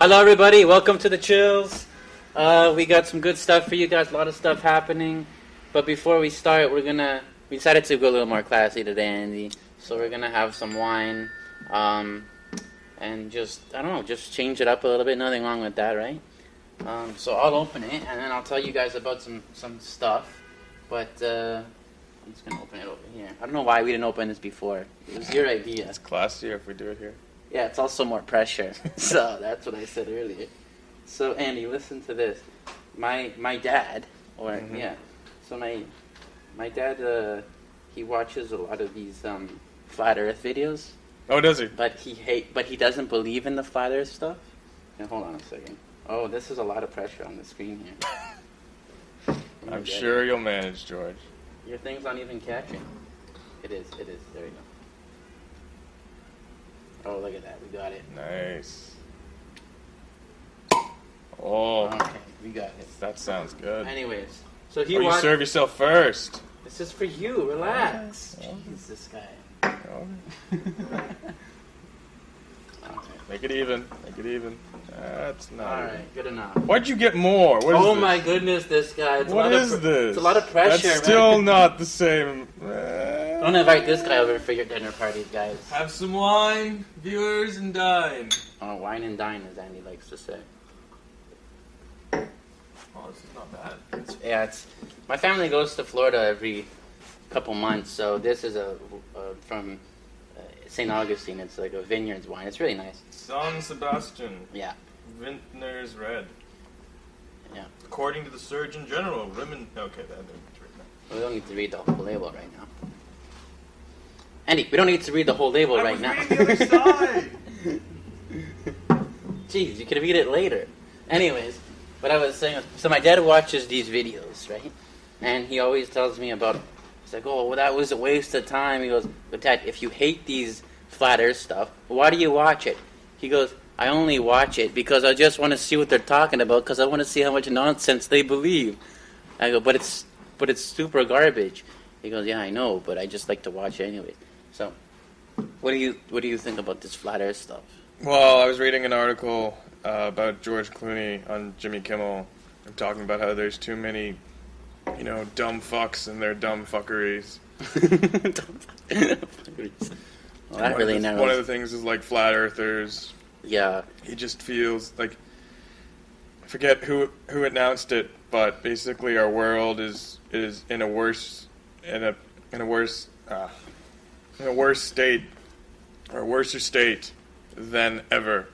Hello, everybody. Welcome to the Chillz. We got some good stuff for you guys. A lot of stuff happening. But before we start, we decided to go a little more classy today, Andy. So we're gonna have some wine, and just change it up a little bit. Nothing wrong with that, right? So I'll open it, and then I'll tell you guys about some stuff. But I'm just gonna open it over here. I don't know why we didn't open this before. It was your idea. It's classier if we do it here. Yeah, it's also more pressure. So that's what I said earlier. So Andy, listen to this. My dad, So my dad, he watches a lot of these flat Earth videos. Oh, does he? But he doesn't believe in the flat Earth stuff. Now, hold on a second. Oh, this is a lot of pressure on the screen here. I'm sure you'll manage, George. Your thing's not even catching. It is. There you go. Oh, look at that. We got it. Nice. Oh. Okay, we got it. That sounds good. Anyways, so you serve yourself first. This is for you. Relax. Jeez, this guy. Make it even. That's not. All right, good enough. Why'd you get more? Oh my goodness, this guy. What is this? It's a lot of pressure. That's still not the same. Don't invite this guy over for your dinner parties, guys. Have some wine, viewers, and dine. Oh, wine and dine, as Andy likes to say. Oh, this is not bad. It's my family goes to Florida every couple months, so this is from St. Augustine. It's like a vineyards wine. It's really nice. San Sebastian. Yeah. Vintner's Red. Yeah. According to the Surgeon General, women. Okay, that didn't read that. We don't need to read the whole label right now. Andy, we don't need to read the whole label right now. The other side. Jeez, you could read it later. Anyways, what I was saying was, so my dad watches these videos, right? And he always tells me about, he's like, oh, well, that was a waste of time. He goes, but Dad, if you hate these flat Earth stuff, why do you watch it? He goes, I only watch it because I just want to see what they're talking about because I want to see how much nonsense they believe. I go, but it's super garbage. He goes, yeah, I know, but I just like to watch it anyway. So, what do you think about this flat Earth stuff? Well, I was reading an article about George Clooney on Jimmy Kimmel, talking about how there's too many, dumb fucks and their dumb fuckeries. Well, that really knows. One of the things is like flat earthers. Yeah. He just feels like, I forget who announced it, but basically our world is in a worse state, or a worser state than ever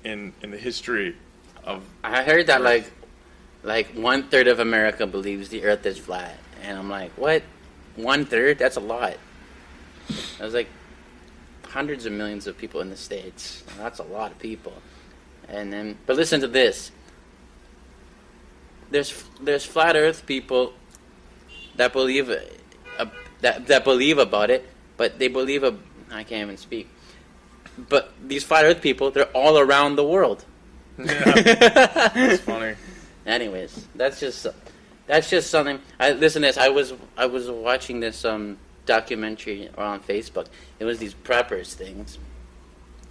in the history of. I heard that like 1/3 of America believes the Earth is flat, and I'm like, what? 1/3? That's a lot. There's like hundreds of millions of people in the States. That's a lot of people. But listen to this. There's flat Earth people that believe that believe about it, but they believe I can't even speak. But these flat Earth people, they're all around the world. Yeah, that's funny. Anyways, that's just something. Listen to this. I was watching this documentary on Facebook. It was these preppers things,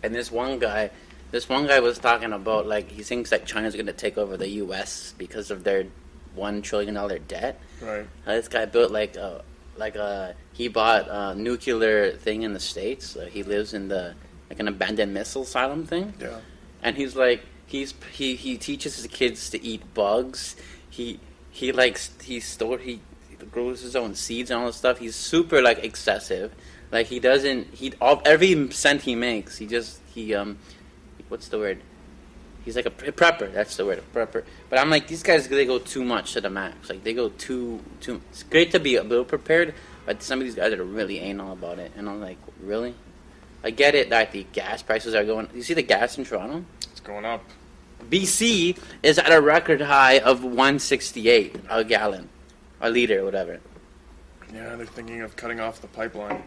and this one guy was talking about like he thinks that China's going to take over the U.S. because of their $1 trillion debt. Right. This guy built he bought a nuclear thing in the States. He lives in an abandoned missile asylum thing. Yeah. And he's like he teaches his kids to eat bugs. He grows his own seeds and all this stuff. He's super excessive. Like every cent he makes, what's the word? He's like a prepper. That's the word, a prepper. But I'm like, these guys, they go too much to the max. Like they go too. It's great to be a little prepared, but some of these guys are really anal about it. And I'm like, really? I get it that the gas prices are going. You see the gas in Toronto? It's going up. BC is at a record high of $1.68 a gallon, a liter, whatever. Yeah, they're thinking of cutting off the pipeline.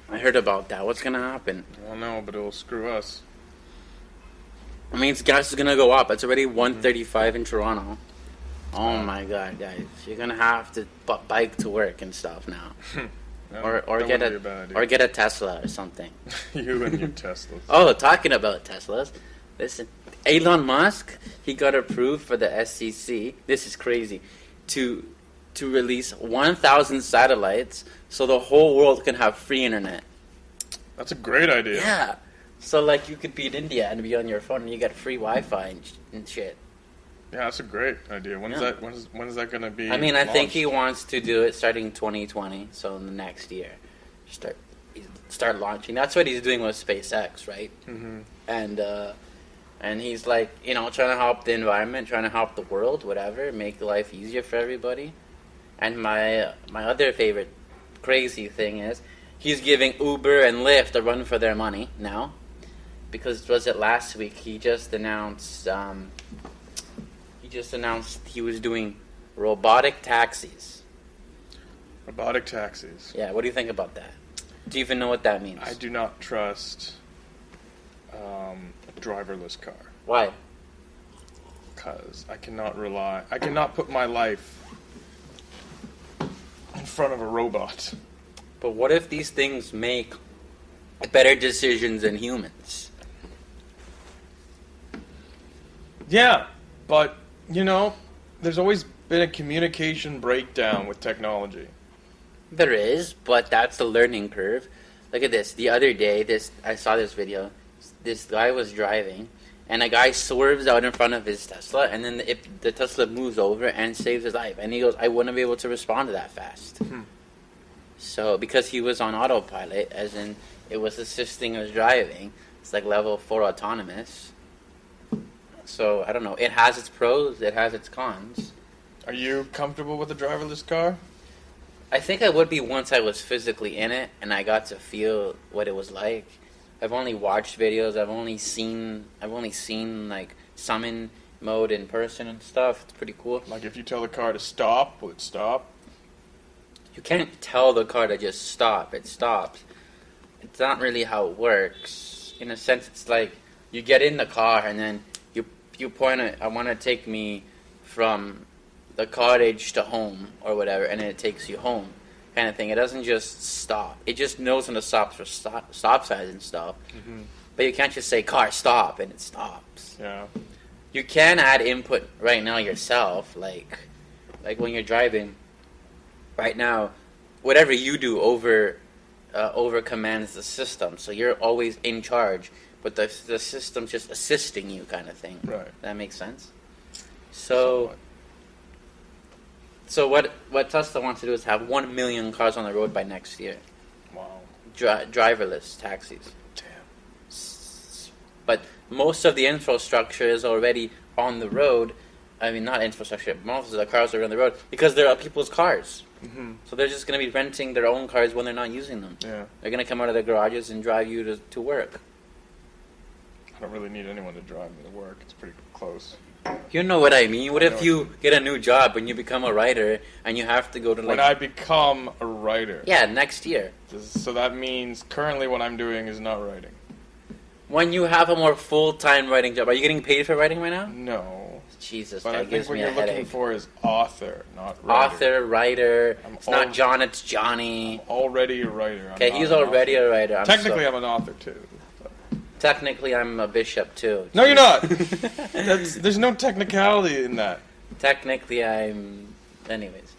I heard about that. What's gonna happen? I don't know, but it'll screw us. I mean, gas is gonna go up. It's already $1.35 in Toronto. Oh my God, guys! You're gonna have to bike to work and stuff now. No, or get a Tesla or something. You and your Teslas. Oh, talking about Teslas, Listen, Elon Musk, he got approved for the SEC. This is crazy. To release 1,000 satellites so the whole world can have free internet. That's a great idea. Yeah. So, like, you could be in India and be on your phone and you get free Wi-Fi and shit. Yeah, that's a great idea. When is that going to be I mean, I launched? think he wants to do it starting 2020, so in the next year. Start launching. That's what he's doing with SpaceX, right? Mm-hmm. And he's like, trying to help the environment, trying to help the world, whatever, make life easier for everybody. And my other favorite crazy thing is he's giving Uber and Lyft a run for their money now, because was it last week he just announced he was doing robotic taxis. Robotic taxis. Yeah, what do you think about that? Do you even know what that means? I do not trust a driverless car. Why? Because I cannot put my life in front of a robot. But what if these things make better decisions than humans? Yeah, but, there's always been a communication breakdown with technology. There is, but that's the learning curve. Look at this. The other day, I saw this video. This guy was driving, and a guy swerves out in front of his Tesla, and then the Tesla moves over and saves his life. And he goes, I wouldn't be able to respond to that fast. So, because he was on autopilot, as in it was assisting his driving, it's like level 4 autonomous. So, I don't know. It has its pros, it has its cons. Are you comfortable with a driverless car? I think I would be once I was physically in it and I got to feel what it was like. I've only watched videos. I've only seen like summon mode in person and stuff. It's pretty cool. Like if you tell the car to stop, will it stop? You can't tell the car to just stop. It stops. It's not really how it works. In a sense, it's like you get in the car and then you point it. I want to take me from the cottage to home or whatever, and then it takes you home, kind of thing. It doesn't just stop. It just knows when to stop for stop signs and stuff. Mm-hmm. But you can't just say car stop and it stops. Yeah. You can add input right now yourself, like when you're driving. Right now, whatever you do over commands the system, so you're always in charge, but the system's just assisting you, kind of thing. Right. That makes sense. So what Tesla wants to do is have 1 million cars on the road by next year. Wow. Driverless taxis. Damn. But most of the infrastructure is already on the road. I mean, not infrastructure. Most of the cars are on the road because they're people's cars. Mm-hmm. So they're just going to be renting their own cars when they're not using them. Yeah. They're going to come out of their garages and drive you to work. I don't really need anyone to drive me to work. It's pretty close. You know what I mean? What if you get a new job and you become a writer and you have to go to When I become a writer. Yeah, next year. So that means currently what I'm doing is not writing. When you have a more full-time writing job, are you getting paid for writing right now? No. Jesus, but that I think gives what me you're a headache. looking for is author, not writer. Author, writer. It's not John, it's Johnny. I'm already a writer. Okay, he's already a writer. Technically, I'm an author too. Technically, I'm a bishop too. No, you're not. There's no technicality in that. Technically, I'm. Anyways,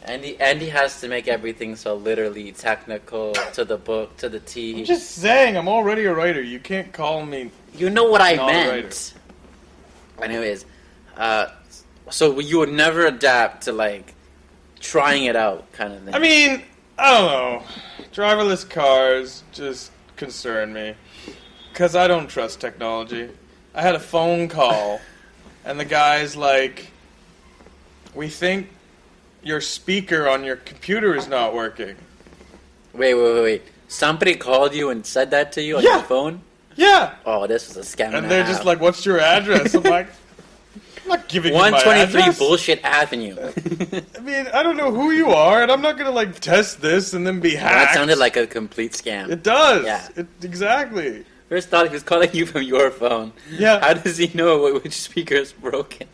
Andy has to make everything so literally technical to the book to the T. I'm just saying, I'm already a writer. You can't call me. You know what I not meant. Anyways, so you would never adapt to like trying it out, kind of thing. I mean, I don't know. Driverless cars just concern me. Because I don't trust technology. I had a phone call, and the guy's like, we think your speaker on your computer is not working. Wait. Somebody called you and said that to you on your phone? Yeah. Oh, this was a scam. And they're just like, what's your address? I'm like, I'm not giving you my address. 123 Bullshit Avenue. I mean, I don't know who you are, and I'm not going to, like, test this and then be hacked. That sounded like a complete scam. It does. Yeah. Exactly. First thought, he was calling you from your phone. Yeah. How does he know which speaker is broken?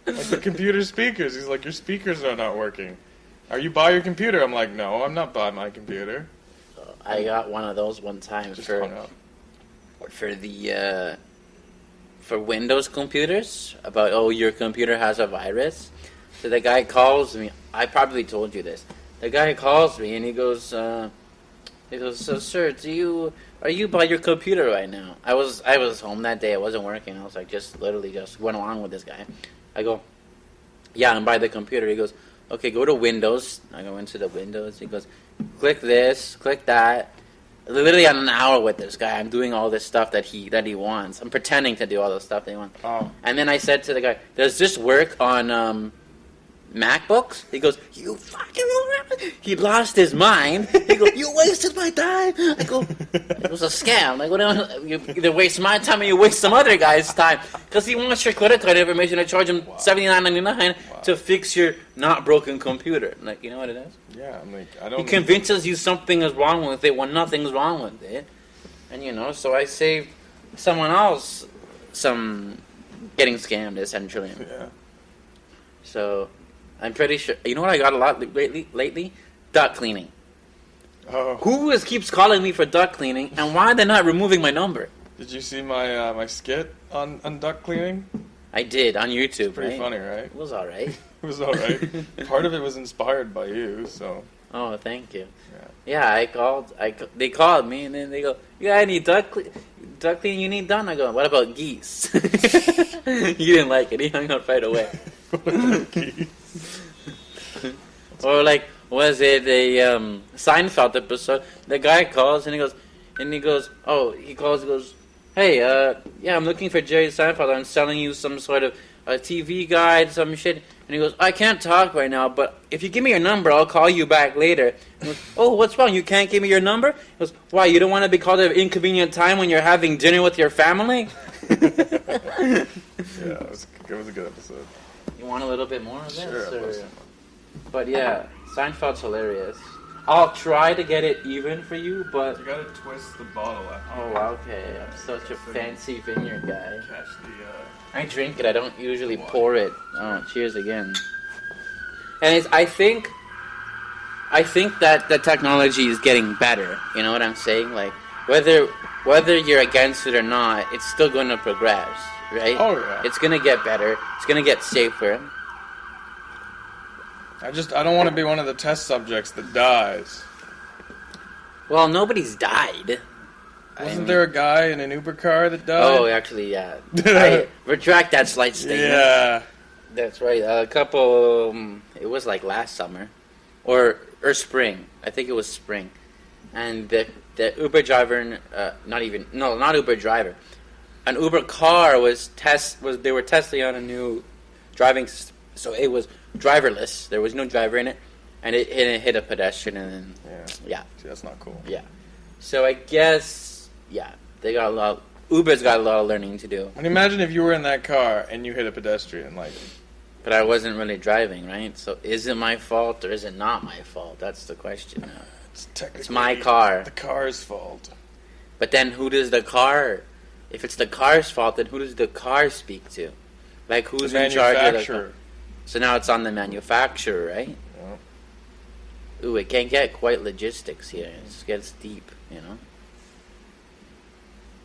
Like the computer speakers. He's like, your speakers are not working. Are you by your computer? I'm like, no, I'm not by my computer. I got one of those one time Just for hung up. for the for Windows computers about your computer has a virus. So the guy calls me. I probably told you this. The guy calls me and he goes, so sir, are you by your computer right now? I was home that day. I wasn't working. I was like just went along with this guy. I go, yeah, I'm by the computer. He goes, okay, go to Windows. I go into the Windows. He goes, click this, click that. Literally on an hour with this guy. I'm doing all this stuff that he wants. I'm pretending to do all the stuff that he wants. Oh. And then I said to the guy, does this work on MacBooks? He goes, you fucking... He lost his mind. He goes, you wasted my time. I go, it was a scam. Like, whatever. You either waste my time or you waste some other guy's time. Because he wants your credit card information to charge him $79.99 to fix your not broken computer. Like, you know what it is? Yeah, I'm like, I don't... He convinces you something is wrong with it when nothing's wrong with it. And, so I saved someone else some getting scammed, essentially. Yeah. So... I'm pretty sure. You know what I got a lot lately? Duct cleaning. Oh. Who keeps calling me for duct cleaning, and why are they not removing my number? Did you see my my skit on duct cleaning? I did on YouTube. It's pretty funny, right? It was all right. It was all right. Part of it was inspired by you, so. Oh, thank you. Yeah. I called. They called me, and then they go, "Yeah, I need duct cleaning. You need done." I go, "What about geese?" He didn't like it. He hung up right away. Geese. Or like, was it a Seinfeld episode? The guy calls and he goes, he goes, hey, yeah, I'm looking for Jerry Seinfeld. I'm selling you some sort of a TV guide, some shit. And he goes, I can't talk right now, but if you give me your number, I'll call you back later. He goes, oh, what's wrong? You can't give me your number? He goes, why, you don't want to be called at an inconvenient time when you're having dinner with your family? Yeah, it was a good episode. You want a little bit more of this? Sure. But yeah, Seinfeld's hilarious. I'll try to get it even for you, but... You gotta twist the bottle after. Oh, okay. I'm such a fancy vineyard guy. Catch the, I drink it. I don't usually pour it. Oh, cheers again. And I think that the technology is getting better. You know what I'm saying? Like, whether you're against it or not, it's still going to progress, right? Oh, yeah. It's going to get better. It's going to get safer. I don't want to be one of the test subjects that dies. Well, nobody's died. Wasn't there a guy in an Uber car that died? Oh, actually, yeah. I retract that slight statement. Yeah. That's right. A couple... it was like last summer. Or spring. I think it was spring. And the Uber driver... not Uber driver. An Uber car they were testing on a new driving system. So it was driverless. There was no driver in it. And it hit a pedestrian and then... Yeah. See, that's not cool. Yeah. So I guess... Yeah. They got a lot... Uber's got a lot of learning to do. And imagine if you were in that car and you hit a pedestrian, like... But I wasn't really driving, right? So is it my fault or is it not my fault? That's the question now. It's my car. The car's fault. But then who does the car... If it's the car's fault, then who does the car speak to? Like, who's in charge of the car? So now it's on the manufacturer, right? Yeah. Ooh, it can get quite logistics here. It gets deep, you know?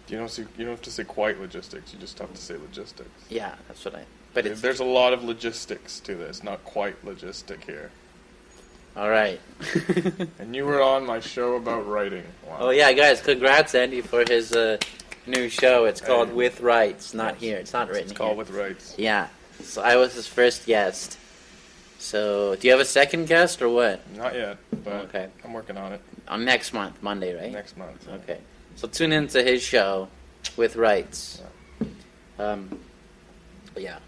You don't have to say quite logistics. You just have to say logistics. Yeah, that's what But there's a lot of logistics to this, not quite logistic here. All right. And you were on my show about writing. Wow. Oh yeah, guys! Congrats, Andy, for his new show. It's called With Rights. Not here. It's not written. It's called here. With Rights. Yeah. So I was his first guest. So do you have a second guest or what? Not yet, but okay. I'm working on it. On next month, Monday, right? Next month. Yeah. Okay. So tune into his show, With Rights. Yeah.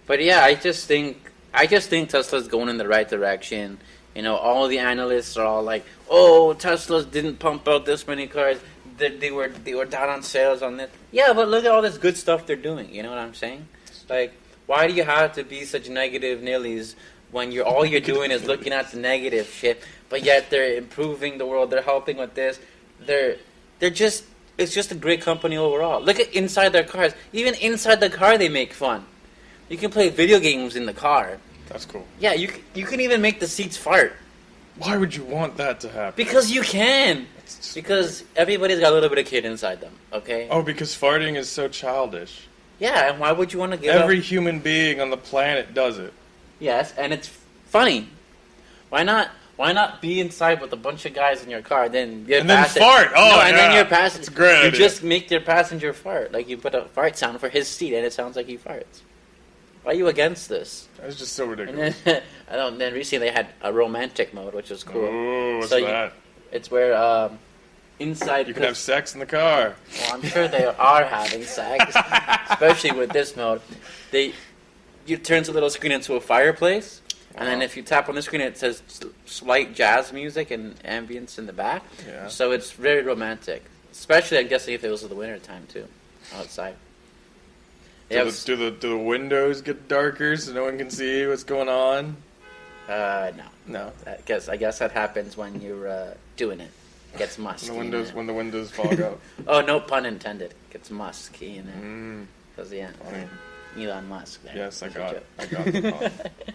But yeah, I just think Tesla's going in the right direction. You know, all the analysts are all like, "Oh, Tesla didn't pump out this many cars. They were down on sales on this." Yeah, but look at all this good stuff they're doing. You know what I'm saying? Like, why do you have to be such negative nillies when all you're doing is looking at the negative shit? But yet they're improving the world. They're helping with this. It's just a great company overall. Look at inside their cars. Even inside the car, they make fun. You can play video games in the car. That's cool. Yeah, you can even make the seats fart. Why would you want that to happen? Because you can. Because everybody's got a little bit of kid inside them, okay? Oh, because farting is so childish. Yeah, and why would you want to give Every up? human being on the planet does it. Yes, and it's funny. Why not? Why not be inside with a bunch of guys in your car, then and then fart? Oh, no, yeah. and then your passenger. It's a great You idea. just make your passenger fart. Like you put a fart sound for his seat, and it sounds like he farts. Why are you against this? That's just so And ridiculous. then, I don't. Then recently they had a romantic mode, which was cool. Ooh, what's So that? It's where inside You can have sex in the car. Well, I'm sure they are having sex, especially with this mode. You turns a little screen into a fireplace, and then if you tap on the screen, it says slight jazz music and ambience in the back. Yeah. So it's very romantic, especially I'm guessing if it was in the winter time too, outside. Do the windows get darker so no one can see what's going on? No. No. I guess that happens when you're doing it. It gets musky. When the windows fog up. Oh, no pun intended. It gets musky in there. Mm, Because funny. Elon Musk. There. Yes, I That's a got joke. the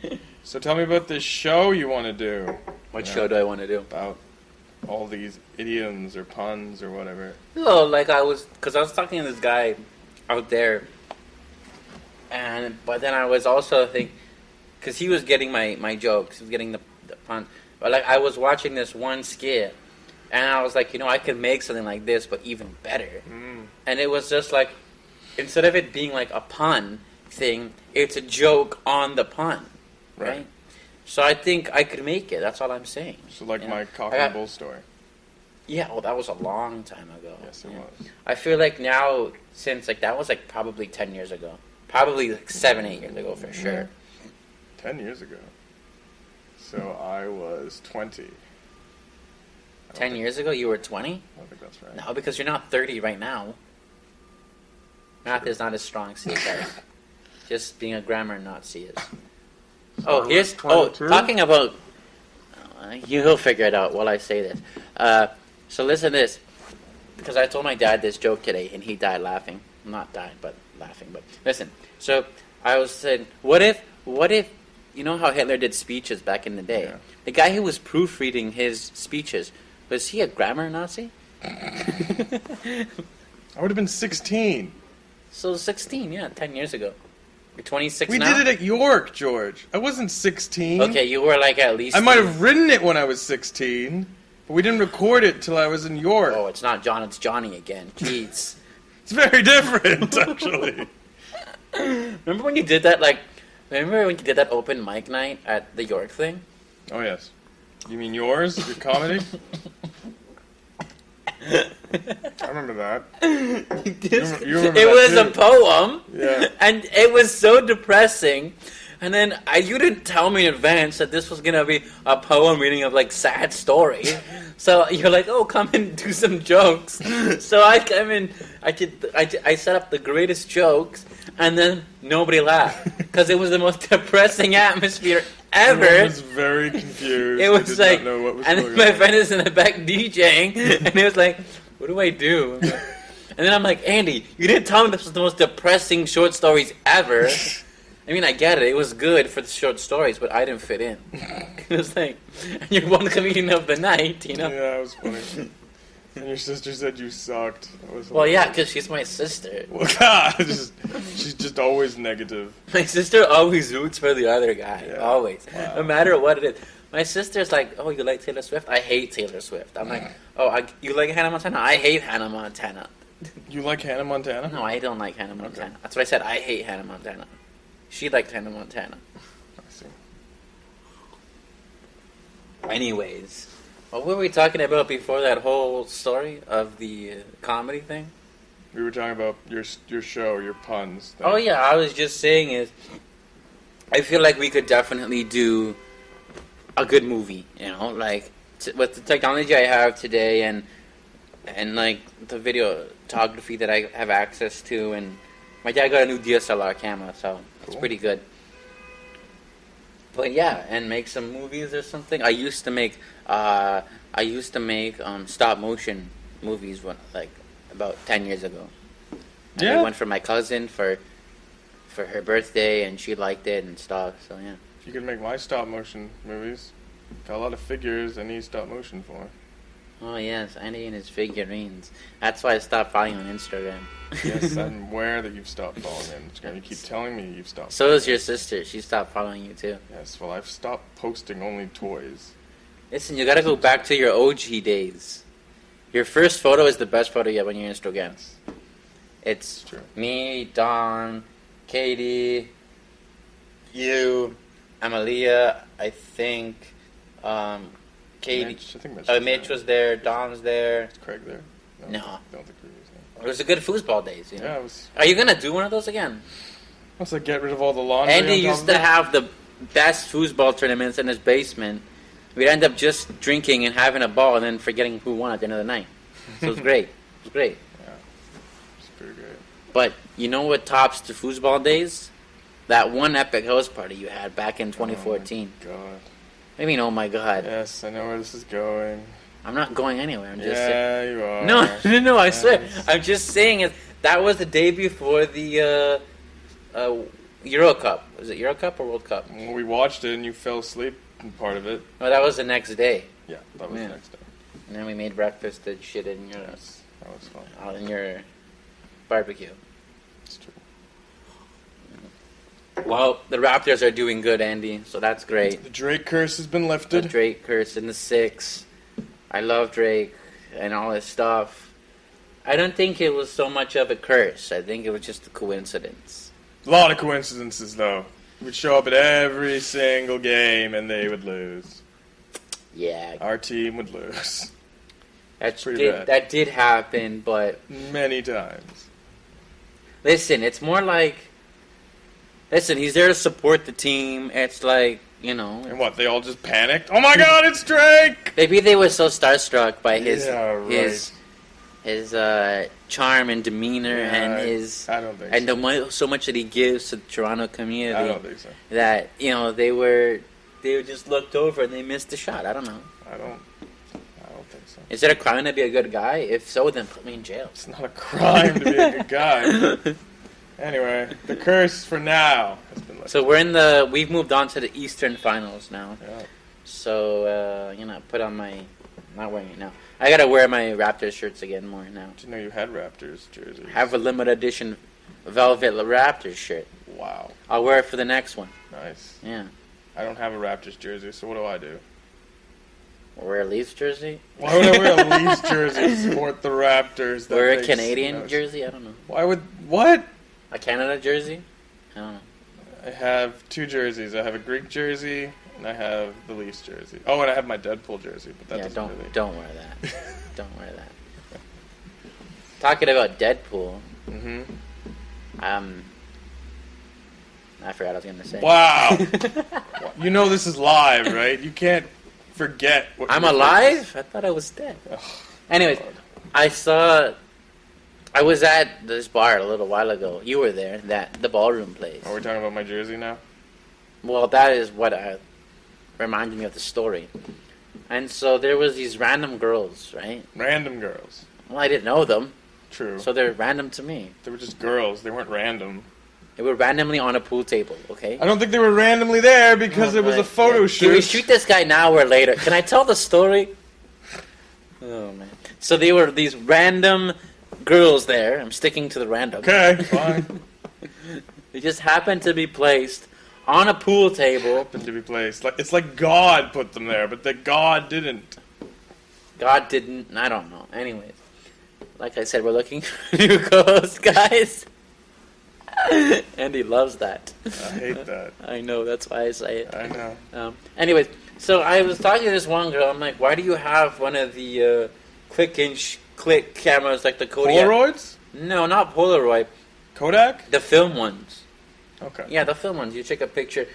pun. So tell me about this show you want to do. What show do I want to do? About all these idioms or puns or whatever. No, because I was talking to this guy out there, but then I was also thinking, because he was getting my jokes, he was getting the puns, but I was watching this one skit, and I was like, I could make something like this, but even better. Mm. And it was just like, instead of it being like a pun thing, it's a joke on the pun, right? So I think I could make it. That's all I'm saying. So like my cock and bull story. Yeah, well, that was a long time ago. Yes, it Yeah. was. I feel like now, since that was probably 10 years ago, probably 7-8 years ago for sure. 10 years ago. So I was 20. 10 years ago, you were 20? I don't think that's right. No, because you're not 30 right now. Math is not as strong, see, guys. Just being a grammar Nazi is. Oh, here's 22? talking about. You'll figure it out while I say this. So listen to this, because I told my dad this joke today, and he died laughing. Not died, but laughing. But listen. So I was saying, what if you know how Hitler did speeches back in the day? Yeah. The guy who was proofreading his speeches, was he a grammar Nazi? I would have been 16. So 16, yeah, 10 years ago. You're 26 We now? did it at York, George. I wasn't 16. Okay, you were at least... I might have written it when I was 16, but we didn't record it till I was in York. Oh, it's not John, it's Johnny again. Jeez. It's very different, actually. Remember when you did that, remember when you did that open mic night at the York thing? Oh, yes. You mean yours? Your comedy? I remember that. You remember It that was a too. poem, Yeah. and it was so depressing. And then you didn't tell me in advance that this was gonna be a poem reading of sad story. So you're like, "Oh, come and do some jokes." So I come in. I set up the greatest jokes, and then nobody laughed because it was the most depressing atmosphere ever. Everyone was very confused. It was They did not know what was and going then my on. friend is in the back DJing, and he was like, "What do I do?" I'm like- and then I'm like, "Andy, you didn't tell me this was the most depressing short stories ever." I mean, I get it. It was good for the short stories, but I didn't fit in. It was like, you're one comedian of the night, Yeah, it was funny. And your sister said you sucked. That was Well, yeah, hilarious. because she's my sister. Well, God, she's just always negative. My sister always roots for the other guy. Yeah. Always. Wow. No matter what it is. My sister's like, "Oh, you like Taylor Swift? I hate Taylor Swift." I'm like, "Oh, you like Hannah Montana? I hate Hannah Montana." You like Hannah Montana? No, I don't like Hannah Montana. That's what I said. I hate Hannah Montana. She liked Hannah Montana. I see. Anyways, what were we talking about before that whole story of the comedy thing? We were talking about your show, your puns. Thing. Oh yeah, I was just saying I feel like we could definitely do a good movie. With the technology I have today and the videography that I have access to, and my dad got a new DSLR camera, so it's Cool. pretty good. But yeah, and make some movies or something. I used to make stop motion movies about 10 years ago. And Yeah. I went for my cousin for her birthday, and she liked it and stuff. So yeah. If you could make my stop motion movies, got a lot of figures I need stop motion for. Oh yes, Andy and his figurines. That's why I stopped following on Instagram. Yes, I'm aware that you've stopped following me on Instagram. You keep telling me you've stopped. So is your sister. She stopped following you too. Yes, well, I've stopped posting only toys. Listen, you gotta go back to your OG days. Your first photo is the best photo you have on your Instagram. It's True. me, Don, Katie, you, Amalia, I think, Katie. Mitch, I think Mitch, Mitch was there, Don's there. Is Craig there? No. I don't think Craig was there. It was a good foosball days, you know? Yeah, it was. Are you gonna do one of those again? Once I get rid of all the laundry. Andy on top used of to it. have the best foosball tournaments in his basement. We'd end up just drinking and having a ball and then forgetting who won at the end of the night. So it was great. It was great. Yeah, it's pretty great. But you know what tops the foosball days? That one epic house party you had back in 2014. Oh my God. I mean, oh my God. Yes, I know where this is going. I'm not going anywhere. I'm just Yeah, you are. No, I swear. Yes. I'm just saying it. That was the day before the Euro Cup. Was it Euro Cup or World Cup? Well, we watched it and you fell asleep in part of it. No, that was the next day. Yeah, that was Yeah. the next day. And then we made breakfast and shit in your Yes, that was fun. out in your barbecue. It's true. Well, the Raptors are doing good, Andy, so that's great. The Drake curse has been The lifted. Drake curse in the 6. I love Drake and all his stuff. I don't think it was so much of a curse. I think it was just a coincidence. A lot of coincidences, though. He would show up at every single game and they would lose. Yeah, Our team would lose. pretty bad. that did happen, but Many times. listen, it's more like... Listen, he's there to support the team. It's like, you know... And what, they all just panicked? Oh my God, it's Drake! Maybe they were so starstruck by his Yeah, right. his charm and demeanor Yeah, and his I don't think and so. so much that he gives to the Toronto community. I don't think so. That they just looked over and they missed the shot. I don't know. I don't think so. Is it a crime to be a good guy? If so, then put me in jail. It's not a crime to be a good guy. Anyway, the curse for now has been lifted. So we've moved on to the Eastern Finals now. Yeah. So put on my, not wearing it now. I gotta wear my Raptors shirts again more now. Did you know you had Raptors jerseys? I have a limited edition velvet Raptors shirt. Wow. I'll wear it for the next one. Nice. Yeah. I don't have a Raptors jersey, so what do I do? Wear a Leafs jersey. Why would I wear a Leafs jersey to support the Raptors? That Wear a makes Canadian no sense. jersey. I don't know. Why would... What? A Canada jersey. I don't know. I have two jerseys. I have a Greek jersey, and I have the Leafs jersey. Oh, and I have my Deadpool jersey, but that Yeah, doesn't really... don't wear that. Don't wear that. Talking about Deadpool. Mm-hmm. I forgot what I was gonna say. Wow. You know this is live, right? You can't forget what I'm you're alive? I thought I was dead. Anyways, I was at this bar a little while ago. You were there, the ballroom place. Are we talking about my jersey now? Well, that is what reminded me of the story. And so there was these random girls, right? Random girls. Well, I didn't know them, True. so they're random to me. They were just girls. They weren't random. They were randomly on a pool table, okay? I don't think they were randomly there because it was a photo shoot. Can we shoot this guy now or later? Can I tell the story? Oh, man. So they were these random girls there. I'm sticking to the random. Okay, fine. They just happened to be placed on a pool table. Happened to be placed. It's like God put them there, but that God didn't. God didn't. I don't know. Anyways, like I said, we're looking for new co-hosts, guys. Andy loves that. I hate that. I know. That's why I say it. I know. Anyways, so I was talking to this one girl. I'm like, why do you have one of the click cameras like the Kodak? Polaroids? No, not Polaroid. Kodak? The film ones. Okay. Yeah, the film ones. You take a picture.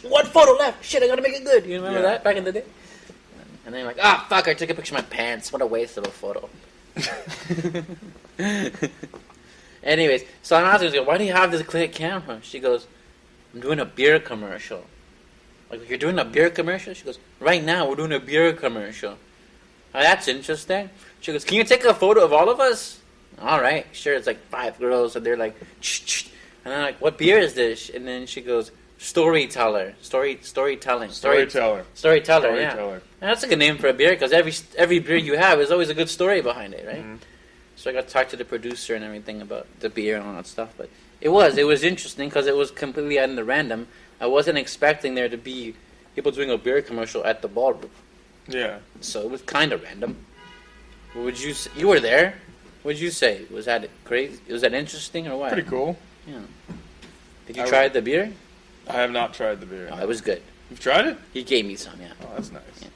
One photo left. Shit, I gotta make it good. You remember that back in the day? And then you're like, fuck, I took a picture of my pants. What a waste of a photo. Anyways, so I'm asking her, why do you have this click camera? She goes, I'm doing a beer commercial. Like, you're doing a beer commercial? She goes, right now we're doing a beer commercial. Oh, that's interesting. She goes, can you take a photo of all of us? All right, sure. It's like 5 girls, and they're like, ch-ch. And I'm like, what beer is this? And then she goes, Storytelling. Storyteller. Yeah. And that's a good name for a beer because every beer you have is always a good story behind it, right? Mhm. So I got to talk to the producer and everything about the beer and all that stuff. But it was interesting because it was completely out in the random. I wasn't expecting there to be people doing a beer commercial at the ballroom. Yeah. So it was kind of random. You were there? What would you say? Was that crazy? Was that interesting or what? Pretty cool. Yeah. Did you try the beer? I have not tried the beer. Oh, it was good. You've tried it? He gave me some, yeah. Oh, that's nice. Yeah.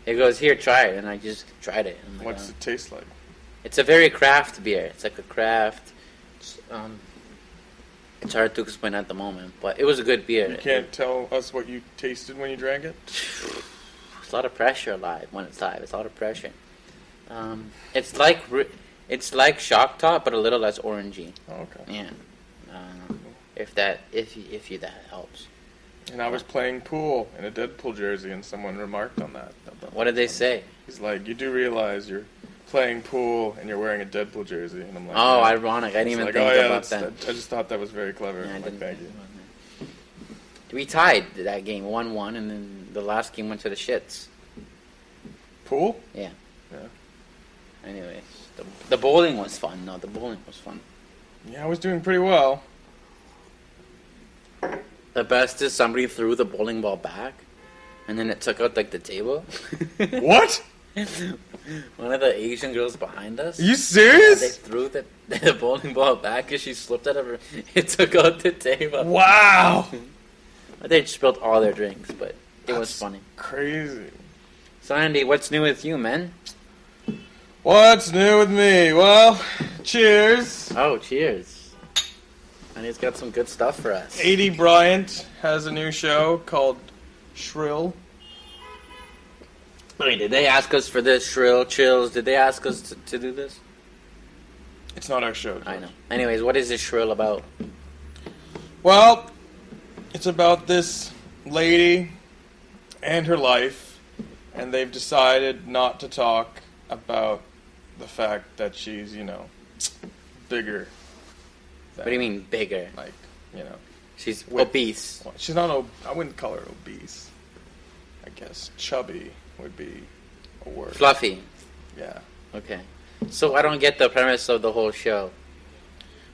He goes, here, try it. And I just tried it. I'm like, What's it taste like? It's a very craft beer. It's like a craft. It's hard to explain at the moment, but it was a good beer. You can't tell us what you tasted when you drank it? It's a lot of pressure live when it's live. It's a lot of pressure. It's like Shock Top, but a little less orangey. Oh, okay. Yeah. If that helps. And I was playing pool in a Deadpool jersey, and someone remarked on that. What did they say? He's like, "You do realize you're playing pool and you're wearing a Deadpool jersey?" And I'm like, "Oh, yeah. ironic! I didn't even like, think yeah, about that." I just thought that was very clever. Yeah, I didn't thank think you. about that. We tied that game 1-1, and then the last game went to the shits. Pool? Yeah. Yeah. Anyways, the bowling was fun. No, the bowling was fun. Yeah, I was doing pretty well. The best is somebody threw the bowling ball back, and then it took out like the table. What? One of the Asian girls behind us. Are you serious? They threw the bowling ball back because she slipped out of her. It took out the table. Wow. They spilled all their drinks, but it was That's funny. Crazy. So Andy, what's new with you, man? What's new with me? Well, cheers. Oh, cheers. Andy's got some good stuff for us. A.D. Bryant has a new show called Shrill. Wait, did they ask us for this? Shrill, Chillz, did they ask us to do this? It's not our show, George. I know. Anyways, what is this Shrill about? Well, it's about this lady and her life, and they've decided not to talk about the fact that she's, bigger. What do you mean bigger? Like, She's obese. She's not, I wouldn't call her obese. I guess chubby would be a word. Fluffy. Yeah. Okay. So I don't get the premise of the whole show.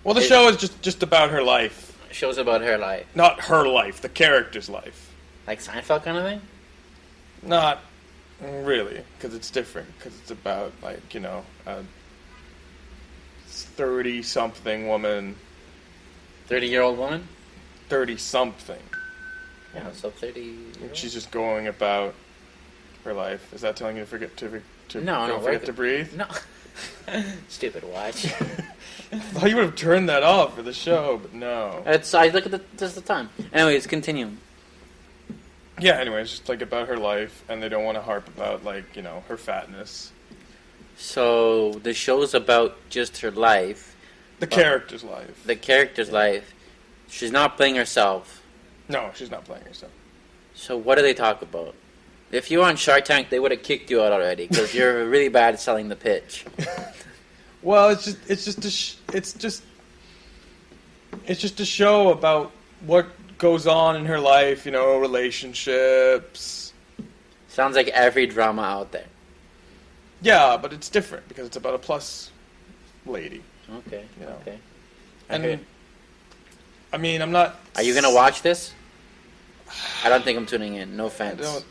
Well, the show is just about her life. Show's about her life. Not her life, the character's life. Like Seinfeld kind of thing? Not really, because it's different. Because it's about, a 30-something woman. 30-year-old woman? 30-something. Yeah, so 30. She's just going about her life. Is that telling you to forget to forget to breathe? No. Stupid watch. I thought you would have turned that off for the show, but no. I look at just the time. Anyways, continue. Yeah, anyway, it's just about her life, and they don't want to harp about her fatness. So the show's about just her life. The character's life. The character's life. She's not playing herself. No, she's not playing herself. So what do they talk about? If you were on Shark Tank, they would have kicked you out already because you're really bad at selling the pitch. Well, it's just a show about what goes on in her life, relationships. Sounds like every drama out there. Yeah, but it's different because it's about a plus lady. Okay. Okay. And I mean, I'm not. Are you gonna watch this? I don't think I'm tuning in. No offense.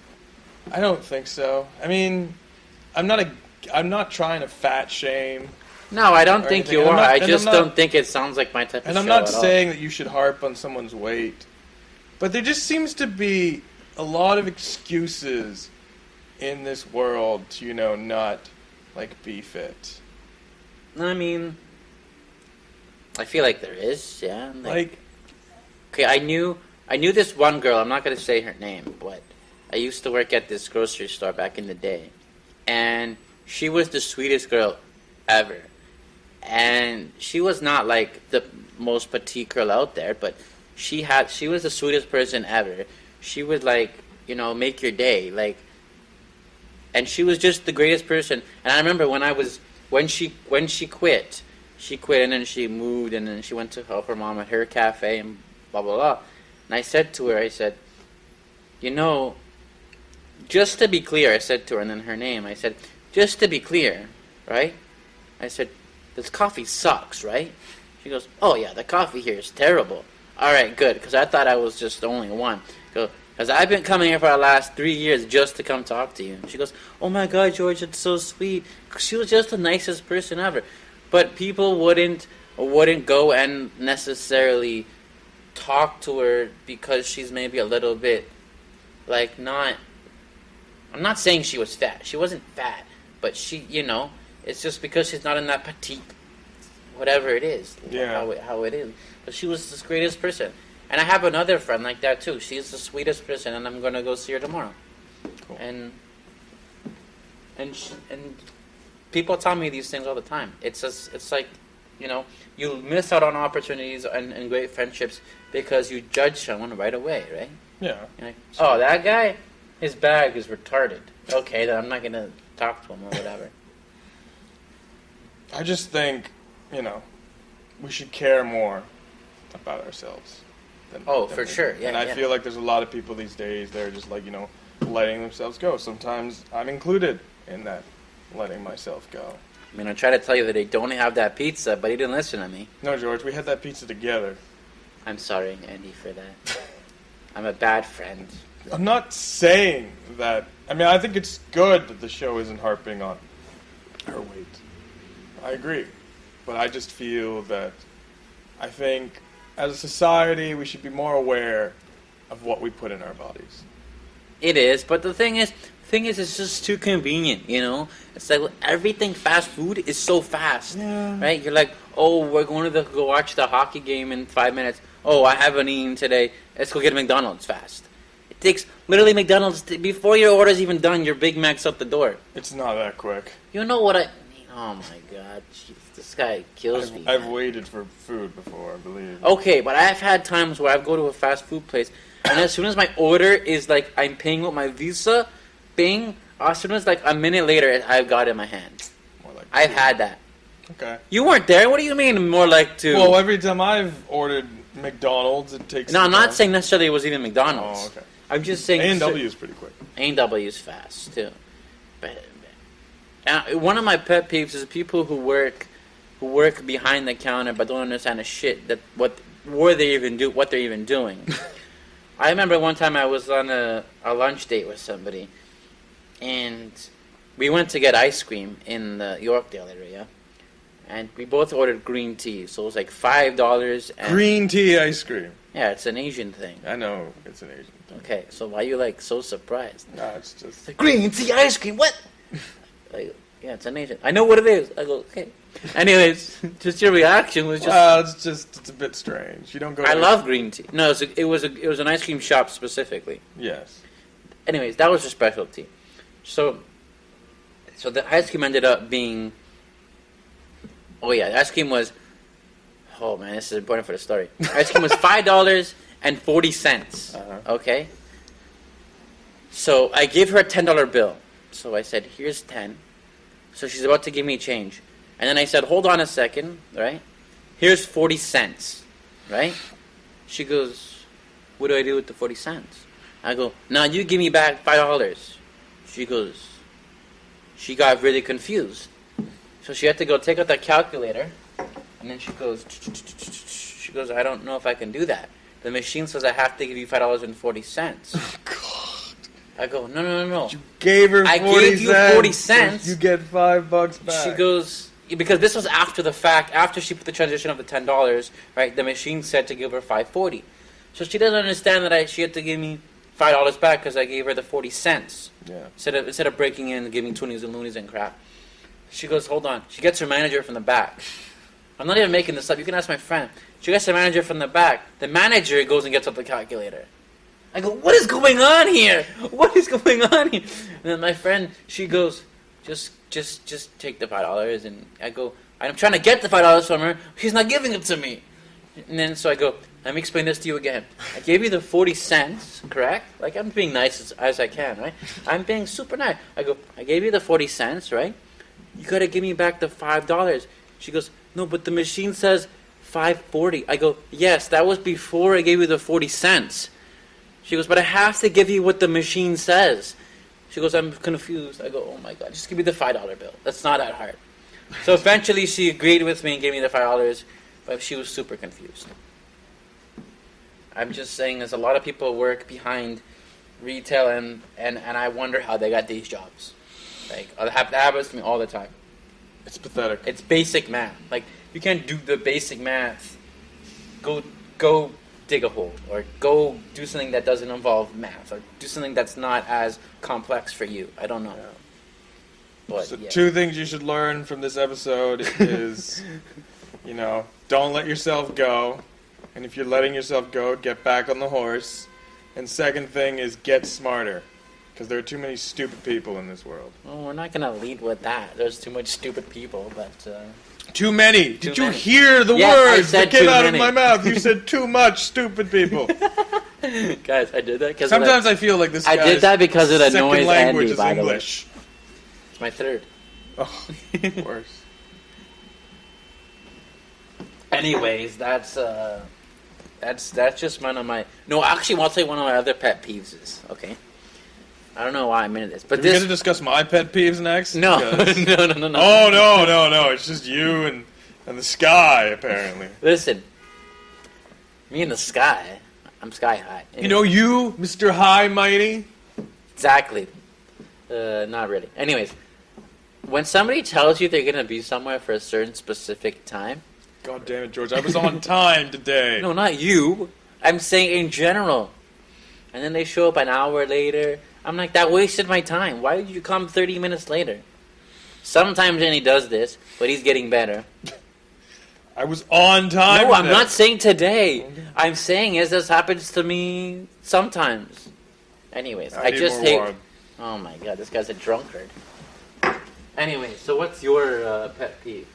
I don't think so. I mean, I'm not trying to fat shame. No, I don't think you are. I just don't think it sounds like my type of show. And I'm not saying that you should harp on someone's weight, but there just seems to be a lot of excuses in this world to, not be fit. I mean, I feel like there is, yeah. Okay, I knew this one girl. I'm not gonna say her name, but I used to work at this grocery store back in the day, and she was the sweetest girl ever. And she was not the most petite girl out there, but she was the sweetest person ever. She would make your day, and she was just the greatest person. And I remember when she quit, and then she moved, and then she went to help her mom at her cafe and blah blah blah. And I said to her, I said, you know, just to be clear, I said to her, and then her name, I said, just to be clear, right? I said, this coffee sucks, right? She goes, oh yeah, the coffee here is terrible. All right, good, because I thought I was just the only one. Because I've been coming here for the last 3 years just to come talk to you. She goes, oh my God, George, it's so sweet. She was just the nicest person ever. But people wouldn't go and necessarily talk to her because she's maybe a little bit, like, not... I'm not saying she was fat. She wasn't fat. But she, you know, it's just because she's not in that petite, whatever it is, how it is. But she was the greatest person. And I have another friend like that too. She's the sweetest person, and I'm going to go see her tomorrow. Cool. And people tell me these things all the time. It's like, you know, you miss out on opportunities and great friendships because you judge someone right away, right? Yeah. You're like, oh, that guy, his bag is retarded. Okay, then I'm not going to talk to him or whatever. I just think, you know, we should care more about ourselves. Than for sure. Yeah. And I feel like there's a lot of people these days that are just like, you know, letting themselves go. Sometimes I'm included in that, letting myself go. I mean, I try to tell you that they don't have that pizza, but he didn't listen to me. No, George, we had that pizza together. I'm sorry, Andy, for that. I'm a bad friend. I'm not saying that. I mean, I think it's good that the show isn't harping on her weight. I agree. But I just feel that I think as a society we should be more aware of what we put in our bodies. It is, but the thing is, it's just too convenient, you know? It's like everything fast food is so fast, right? You're like, oh, we're going to go watch the hockey game in 5 minutes. Oh, I haven't eaten today. Let's go get a McDonald's fast. It takes literally McDonald's, before your order's even done, your Big Mac's out the door. It's not that quick. You know what oh my God, jeez, this guy kills me. I've waited for food before, I believe. Okay, but I've had times where I go to a fast food place, and as soon as my order is like, I'm paying with my Visa, bing, as soon as like a minute later, I've got it in my hand. More like I've had that. Okay. You weren't there. What do you mean more like two? Well, every time I've ordered McDonald's, it takes... No, I'm not saying necessarily it was even McDonald's. Oh, okay. I'm just saying... A&W is pretty quick. A&W is fast, too. But one of my pet peeves is people who work behind the counter but don't understand a shit that what they're even doing. I remember one time I was on a lunch date with somebody, and we went to get ice cream in the Yorkdale area, and we both ordered green tea, so it was like $5. Green tea ice cream. Yeah, it's an Asian thing. I know it's an Asian thing. Okay, so why are you like so surprised? No, it's just... Like, green tea ice cream, what? Like, yeah, it's an Asian. I know what it is. I go, okay. Anyways, just your reaction was just... Well, it's a bit strange. You don't go... I love green tea. No, it was an ice cream shop specifically. Yes. Anyways, that was your specialty. So the ice cream ended up being... Oh yeah, the ice cream was... Oh man, this is important for the story. Ice cream was $5.40. Okay? So I gave her a $10 bill. So I said, here's 10. So she's about to give me change. And then I said, hold on a second, right? Here's 40 cents, right? She goes, what do I do with the 40 cents? I go, now you give me back $5. She goes, she got really confused. So she had to go take out that calculator. And then she goes, I don't know if I can do that. The machine says I have to give you $5.40. Oh, God. I go, no. You gave her 40 cents. I gave you 40 cents. You get $5 back. She goes, because this was after the fact, after she put the transition of the $10, right, the machine said to give her $5.40. So she doesn't understand that she had to give me $5 back because I gave her the 40 cents. Yeah. Instead of breaking in and giving 20s and loonies and crap. She goes, hold on. She gets her manager from the back. I'm not even making this up. You can ask my friend. She gets the manager from the back. The manager goes and gets up the calculator. I go, what is going on here? What is going on here? And then my friend, she goes, just take the $5. And I go, I'm trying to get the $5 from her. She's not giving it to me. And then so I go, let me explain this to you again. I gave you the 40 cents, correct? Like, I'm being nice as I can, right? I'm being super nice. I go, I gave you the 40 cents, right? You got to give me back the $5. She goes, no, but the machine says $5.40. I go, yes, that was before I gave you the 40 cents. She goes, but I have to give you what the machine says. She goes, I'm confused. I go, oh my God, just give me the $5 bill. That's not that hard. So eventually she agreed with me and gave me the $5, but she was super confused. I'm just saying there's a lot of people work behind retail and I wonder how they got these jobs. Like, that happens to me all the time. It's pathetic. It's basic math. Like, you can't do the basic math. Go dig a hole, or go do something that doesn't involve math, or do something that's not as complex for you. I don't know. Yeah. But, So yeah. 2 things you should learn from this episode is, don't let yourself go. And if you're letting yourself go, get back on the horse. And second thing is get smarter. Because there are too many stupid people in this world. Well, we're not going to lead with that. There's too much stupid people, but... Too many. Did you many. hear the Yes, I words said that came too out many. of my mouth? You said too much stupid people. Guys, I did that because... Sometimes I feel like this I guy's did that because it second annoys language Andy, is by the way. English. It's my third. Oh, worse. Anyways, that's just one of my... No, actually, I'll tell you one of my other pet peeves is, okay? I don't know why I'm into this, but Are we this... going to discuss my pet peeves next? No, Because- no. Oh, no. It's just you and the sky, apparently. Listen, me in the sky. I'm sky high. You know you, Mr. High Mighty? Exactly. Not really. Anyways, when somebody tells you they're going to be somewhere for a certain specific time... God damn it, George. I was on time today. No, not you. I'm saying in general. And then they show up an hour later. I'm like, that wasted my time. Why did you come 30 minutes later? Sometimes Jenny does this, but he's getting better. I was on time No, I'm today. not saying today. I'm saying this happens to me sometimes. Anyways, I need just more hate... wine. Oh my God, this guy's a drunkard. Anyway, so what's your pet peeve?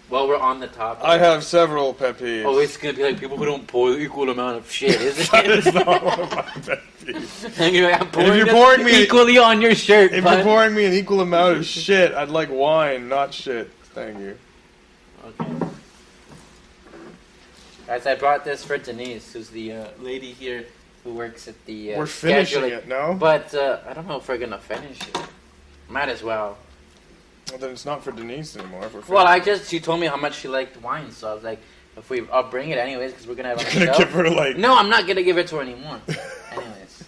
Well, we're on the topic. I have several pet peeves. Oh, it's going to be like people who don't pour the equal amount of shit, isn't That it? is not one of my pet peeves. And you're like, I'm if pouring you're it pouring me- equally on your shirt, If bud. you're pouring me an equal amount of shit, I'd like wine, not shit. Thank you. Okay. Guys, I brought this for Denise, who's the lady here who works at the We're finishing scheduling. it, no? But I don't know if we're going to finish it. Might as well. Well, then it's not for Denise anymore. If we're Well, she told me how much she liked wine, so I was like, I'll bring it anyways, because we're going to have it on You're the gonna show. give her like... No, I'm not going to give it to her anymore. Anyways.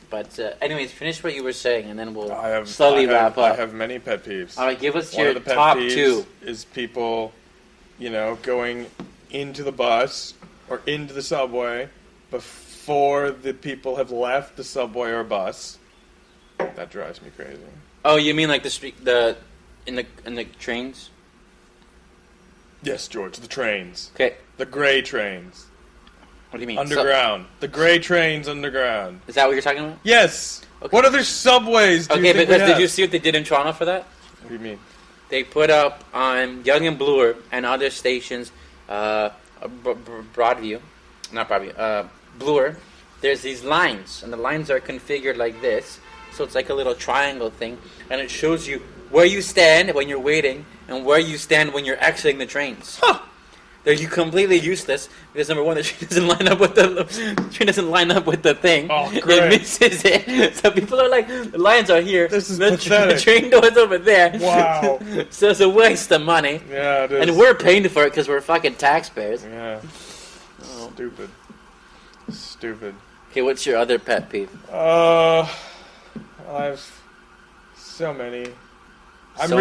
But, anyways, finish what you were saying, and then we'll slowly wrap up. I have many pet peeves. All right, give us One your of the pet top peeves 2. is people, going into the bus or into the subway before the people have left the subway or bus. That drives me crazy. Oh, you mean like in the trains? Yes, George, the trains. Okay. The gray trains. What do you mean? Underground. The gray trains underground. Is that what you're talking about? Yes! Okay. What other subways do you Okay, think because we did have? you see what they did in Toronto for that? What do you mean? They put up on Yonge and Bloor and other stations, Broadview, not Broadview, Bloor, there's these lines, and the lines are configured like this, so it's like a little triangle thing, and it shows you where you stand when you're waiting, and where you stand when you're exiting the trains. Huh! They're useless because because number one, the train doesn't line up with the thing. Oh, It great. misses it. So people are like, the lines are here. This is the pathetic. train door's over there. Wow. So it's a waste of money. Yeah, it is. And we're paying for it because we're fucking taxpayers. Yeah. Oh. Stupid. Okay, what's your other pet peeve? I have so many. I'm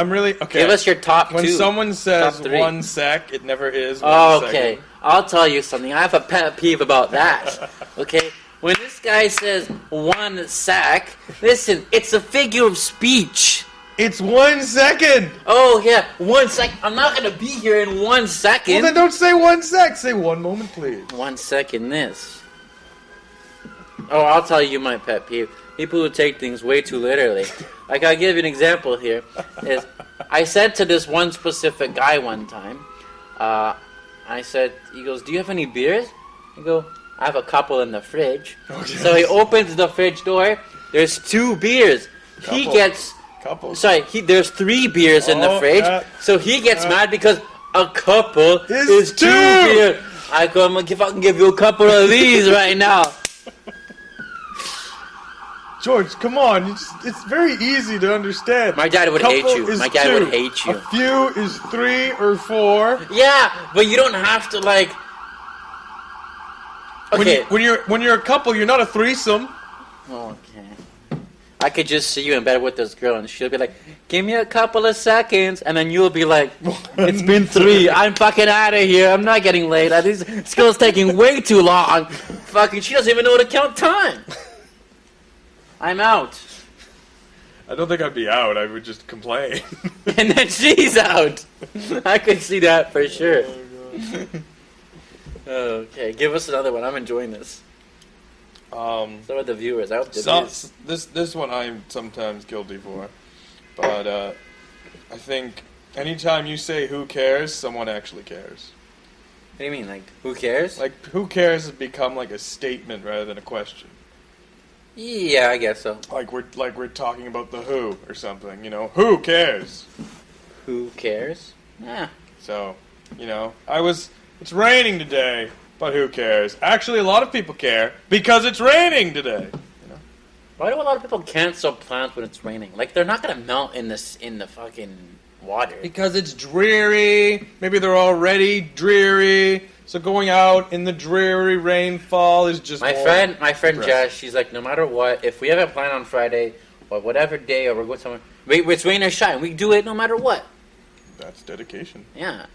really okay. Give us your top when 2. someone says top 3. 1 sec, it never is 1 Okay, second. I'll tell you something. I have a pet peeve about that. Okay, when this guy says 1 sec, listen, it's a figure of speech. It's 1 second. Oh yeah, 1 sec. I'm not gonna be here in 1 second. Well, then don't say 1 sec. Say 1 moment, please. 1 second. This. Oh, I'll tell you my pet peeve. People who take things way too literally. Like, I'll give you an example here. Is I said to this one specific guy one time, I said, he goes, do you have any beers? I go, I have a couple in the fridge. Oh, yes. So he opens the fridge door. There's 2 beers. He Couple. gets... Couple. Sorry, there's 3 beers in the Oh, fridge. yeah. So he gets Yeah. mad because A couple is two beer. I go, I'm like, if I can give you a couple of these right now. George, come on. It's very easy to understand. My dad would hate you. My dad would hate you. A few is 3 or 4. Yeah, but you don't have to like. Okay. When you're a couple, you're not a threesome. Okay. I could just see you in bed with this girl, and she'll be like, "Give me a couple of seconds," and then you'll be like, "It's been 3. I'm fucking out of here. I'm not getting laid. This girl's taking way too long. Fucking, she doesn't even know how to count time. I'm out." I don't think I'd be out. I would just complain. And then she's out. I could see that for sure. Oh, Okay, give us another one. I'm enjoying this. So are the viewers. I hope this one I'm sometimes guilty for, but I think anytime you say "who cares," someone actually cares. What do you mean, like who cares? Like "who cares" has become like a statement rather than a question. Yeah, I guess so. Like we're talking about the Who or something, you know? Who cares? Who cares? Yeah. So, you know, it's raining today, but who cares? Actually, a lot of people care because it's raining today. You know? Why do a lot of people cancel plans when it's raining? Like they're not gonna melt in the fucking water. Because it's dreary. Maybe they're already dreary. So going out in the dreary rainfall is just my friend Jess. She's like, no matter what, if we have a plan on Friday or whatever day, or we're going somewhere, it's rain or shine, we do it no matter what. That's dedication. Yeah.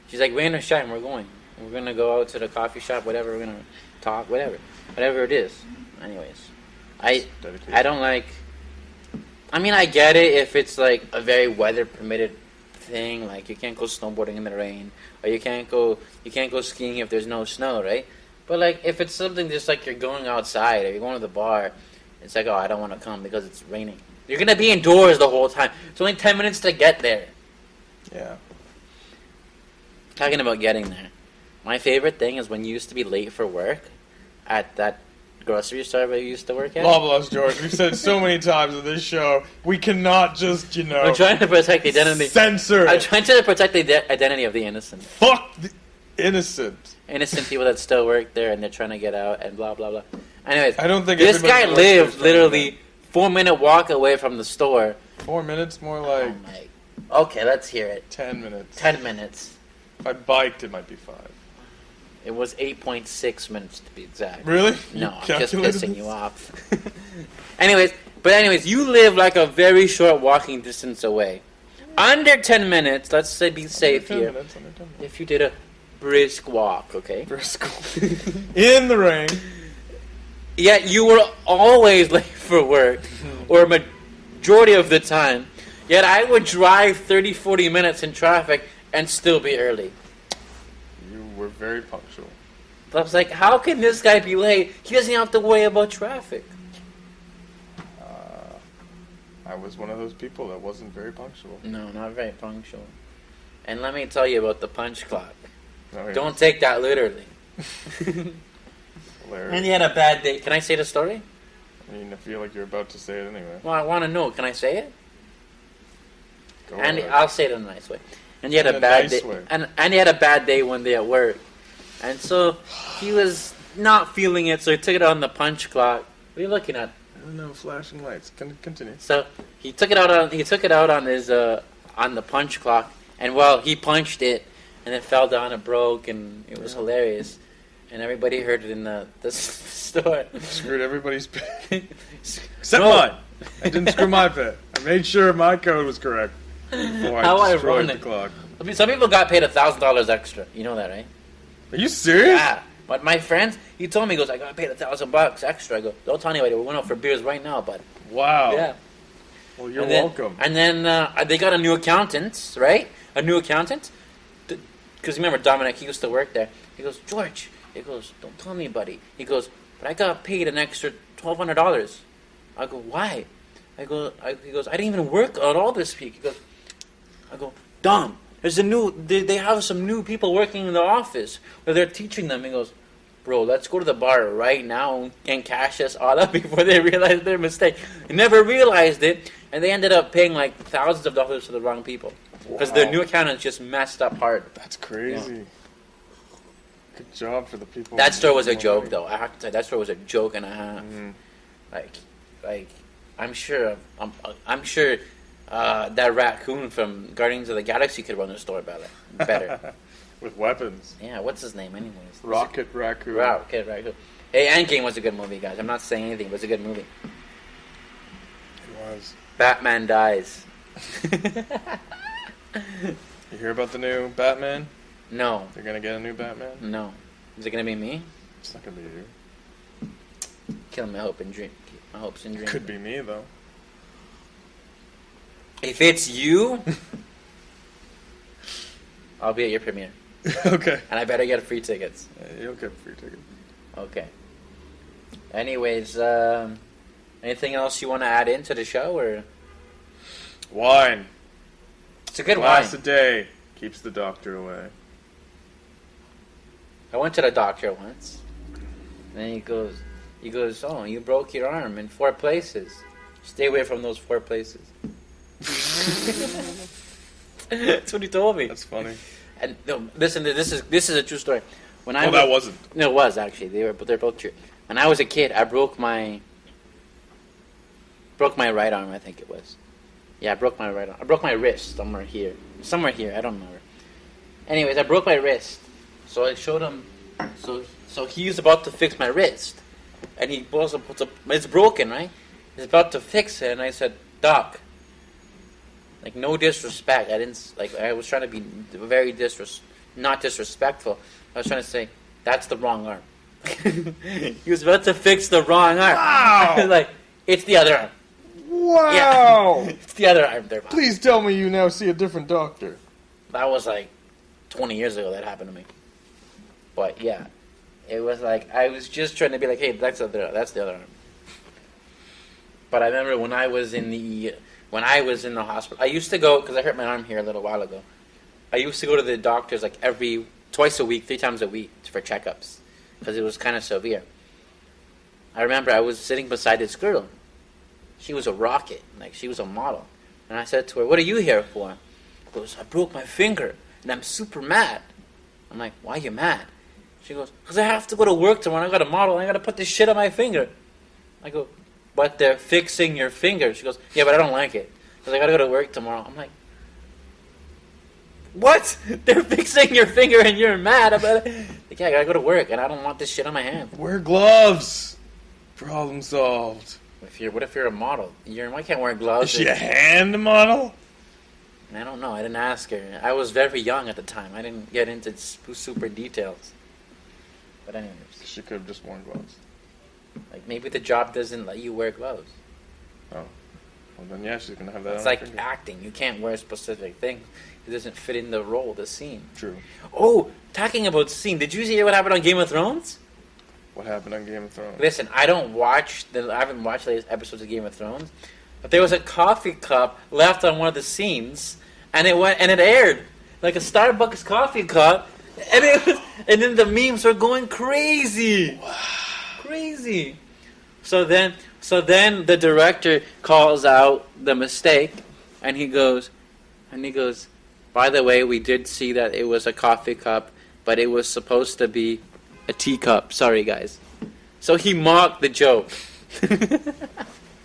She's like, rain or shine, we're going. We're gonna go out to the coffee shop, whatever. We're gonna talk, whatever it is. Anyways, I don't like. I mean, I get it if it's like a very weather permitted thing, like you can't go snowboarding in the rain, or you can't go skiing if there's no snow, right? But like if it's something just like you're going outside or you're going to the bar, it's like, oh, I don't want to come because it's raining. You're gonna be indoors the whole time. It's only 10 minutes to get there. Yeah. Talking about getting there, my favorite thing is when you used to be late for work at that grocery store where you used to work at. Love us, George. We've said so many times on this show, we cannot just, I'm trying to protect the identity. Censor it. I'm trying to protect the identity of the innocent. Fuck the innocent. Innocent people that still work there and they're trying to get out and blah, blah, blah. Anyways, I don't think this guy lived literally 4-minute walk away from the store. 4 minutes? More like... Okay, let's hear it. 10 minutes. 10 minutes. If I biked, it might be 5. It was 8.6 minutes to be exact. Really? No, I'm just pissing you off. Anyways, you live like a very short walking distance away. Under 10 minutes, let's say be safe here. Under 10 minutes. If you did a brisk walk, okay? Brisk in the rain. Yet you were always late for work, or majority of the time. Yet I would drive 30, 40 minutes in traffic and still be early. You were very punctual. I was like, how can this guy be late? He doesn't have to worry about traffic. I was one of those people that wasn't very punctual. No, not very punctual. And let me tell you about the punch clock. Oh, yes. Don't take that literally. Hilarious. And he had a bad day. Can I say the story? I mean, I feel like you're about to say it anyway. Well, I want to know. Can I say it? Go And ahead. I'll say it in a nice way. And he had a bad day. And he had a bad day one day at work. And so he was not feeling it, so he took it on the punch clock. What are you looking at? I don't know, flashing lights. Continue. So he took it out on his on the punch clock, and well, he punched it, and it fell down and broke, and it was hilarious, and everybody heard it in the store. Screwed everybody's pit. Except mine. I didn't screw my pit. I made sure my code was correct before I destroyed the clock. I mean, some people got paid $1,000 extra. You know that, right? Are you serious? Yeah. But my friends, he told me, he goes, I got paid $1,000 extra. I go, don't tell anybody. We went out for beers right now, bud. Wow. Yeah. Well, you're welcome. And then they got a new accountant, right? A new accountant. Because remember, Dominic, he used to work there. He goes, George. He goes, don't tell me, buddy. He goes, but I got paid an extra $1,200. I go, why? He goes, I didn't even work at all this week. He goes, I go, Dom. They have some new people working in the office where they're teaching them. He goes, bro, let's go to the bar right now and cash this all up before they realize their mistake. They never realized it, and they ended up paying like thousands of dollars to the wrong people. Because the new account is just messed up hard. That's crazy. Yeah. Good job for the people. That store was a joke, though. I have to say, that store was a joke and a half. Mm-hmm. Like, I'm sure that raccoon from Guardians of the Galaxy could run the store better. With weapons. Yeah, what's his name, anyways? Rocket Raccoon. Rocket Raccoon. Hey, Endgame was a good movie, guys. I'm not saying anything, but it's a good movie. It was. Batman dies. You hear about the new Batman? No. They're gonna get a new Batman? No. Is it gonna be me? It's not gonna be you. Killing my hope and dream. My hopes and dreams. Could be me, though. If it's you, I'll be at your premiere. Okay. And I better get free tickets. Yeah, you'll get free tickets. Okay. Anyways, anything else you want to add into the show, or? Wine. It's a good Glass wine. a day keeps the doctor away. I went to the doctor once, and then he goes, "Oh, you broke your arm in 4 places. Stay away from those 4 places." That's what he told me. That's funny. And no, listen, this is a true story. When that wasn't. No, it was actually. They're both true. When I was a kid, I broke my right arm. I think it was. Yeah, I broke my right arm. I broke my wrist somewhere here. I don't remember. Anyways, I broke my wrist. So I showed him. So he was about to fix my wrist, and he also puts up. It's broken, right? He's about to fix it, and I said, "Doc." Like, no disrespect. I was trying to be very not disrespectful. I was trying to say, that's the wrong arm. He was about to fix the wrong arm. Wow! I was like, it's the other arm. Wow! Yeah. It's the other arm there. Please tell me you now see a different doctor. That was like 20 years ago that happened to me. But yeah, it was like, I was just trying to be like, hey, that's the other arm. But I remember when I was in the hospital, I used to go, because I hurt my arm here a little while ago, I used to go to the doctors like twice a week, 3 times a week for checkups, because it was kind of severe. I remember I was sitting beside this girl. She was a rocket, like she was a model. And I said to her, "What are you here for?" She goes, "I broke my finger, and I'm super mad." I'm like, "Why are you mad?" She goes, "Because I have to go to work tomorrow, I got a model, and I got to put this shit on my finger." I go, "But they're fixing your finger." She goes, "Yeah, but I don't like it, because I got to go to work tomorrow." I'm like, what? They're fixing your finger and you're mad about it? Like, yeah, I got to go to work, and I don't want this shit on my hand. Wear gloves. Problem solved. What if you're a model? Why can't wear gloves? Is she a hand model? I don't know. I didn't ask her. I was very young at the time. I didn't get into super details. But anyways. She could have just worn gloves. Like, maybe the job doesn't let you wear gloves. Oh. Well, then, yeah, she's going to have that It's on like her finger. acting. You can't wear a specific thing. It doesn't fit in the role, the scene. True. Oh, talking about scene. Did you see what happened on Game of Thrones? What happened on Game of Thrones? Listen, I haven't watched the latest episodes of Game of Thrones, but there was a coffee cup left on one of the scenes, and it aired like a Starbucks coffee cup, and then the memes were going crazy, crazy. So then the director calls out the mistake, and he goes, "By the way, we did see that it was a coffee cup, but it was supposed to be a teacup. Sorry, guys." So he mocked the joke.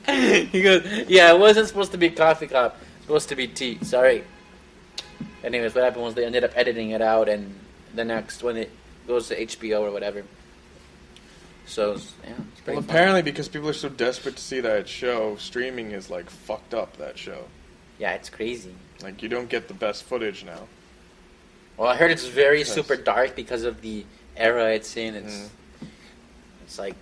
He goes, "Yeah, it wasn't supposed to be a coffee cup. It was supposed to be tea. Sorry." Anyways, what happened was they ended up editing it out, and the next, when it goes to HBO or whatever. So, yeah, it's pretty fun. Apparently because people are so desperate to see that show, streaming is, like, fucked up that show. Yeah, it's crazy. Like, you don't get the best footage now. Well, I heard it's very super dark because of the era it's in. It's like,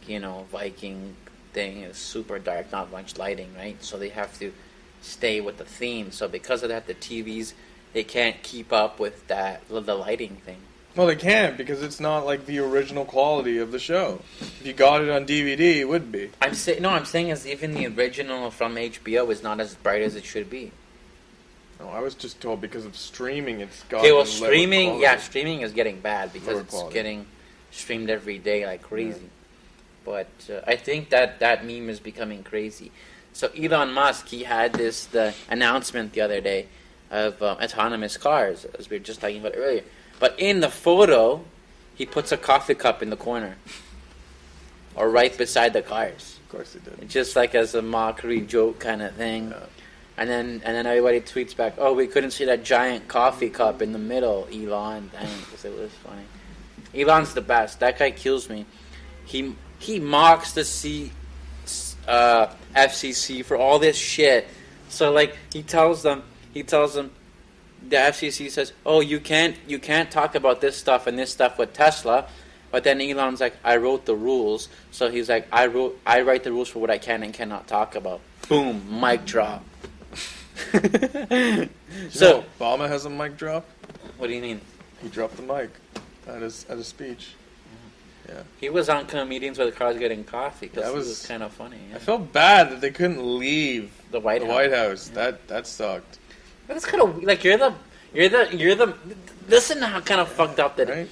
Viking thing is super dark, not much lighting, right? So they have to stay with the theme. So because of that, the TVs, they can't keep up with the lighting thing. Well, they can't because it's not like the original quality of the show. If you got it on DVD, it would be. I'm saying is even the original from HBO is not as bright as it should be. No, I was just told because of streaming, it's got. Okay, well, streaming is getting bad because Lower it's quality. getting streamed every day like crazy. Yeah. But I think that meme is becoming crazy. So Elon Musk, he had the announcement the other day autonomous cars, as we were just talking about earlier. But in the photo, he puts a coffee cup in the corner, or right beside the cars. Of course he did. Just like as a mockery joke kind of thing. Yeah. And then everybody tweets back, "Oh, we couldn't see that giant coffee cup in the middle, Elon." Thanks, it was funny. Elon's the best. That guy kills me. He mocks the FCC for all this shit. So like he tells them the FCC says, "Oh, you can't talk about this stuff and this stuff with Tesla." But then Elon's like, "I wrote the rules." So he's like, I write the rules for what I can and cannot talk about." Boom, mic drop. So Obama has a mic drop. What do you mean? He dropped the mic at his speech. Yeah. He was on Comedians with Cars Getting Coffee because That it was- was kind of funny. Yeah. I felt bad that they couldn't leave The White House. Yeah. That sucked. That's kind of like you're the. Listen to how kind of fucked up that Right?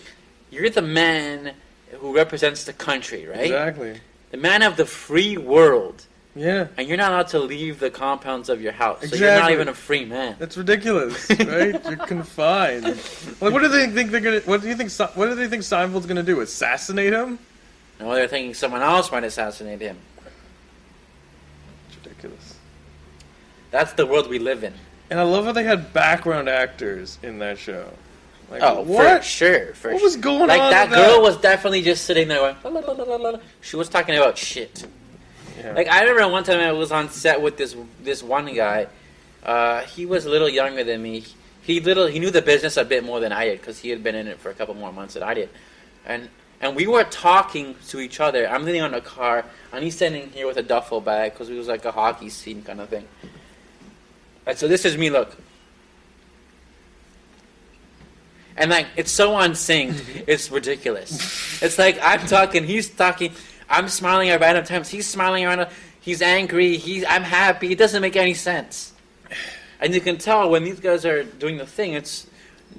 you're the man who represents the country, right? Exactly. The man of the free world, Yeah. and you're not allowed to leave the compounds of your house. So you're not Exactly. even a free man. That's ridiculous, right? You're confined. Like, what do they think they're gonna? What do they think Seinfeld's gonna do? Assassinate him? No, they're thinking someone else might assassinate him. It's ridiculous. That's the world we live in. And I love how they had background actors in that show. Like, Oh, what? for sure. What was going like on? that with girl was definitely just sitting there going, "La, la, la, la, la, la." She was talking about shit. Yeah. Like I remember one time I was on set with this one guy. He was a little younger than me. He knew the business a bit more than I did because he had been in it for a couple more months than I did. And we were talking to each other. I'm sitting on a car, and he's sitting here with a duffel bag because it was like a hockey scene kind of thing. And so this is me, look. And like, it's so unsynced, it's ridiculous. It's like I'm talking, he's talking, I'm smiling at random times, he's smiling around, he's angry, I'm happy, it doesn't make any sense. And you can tell when these guys are doing the thing, it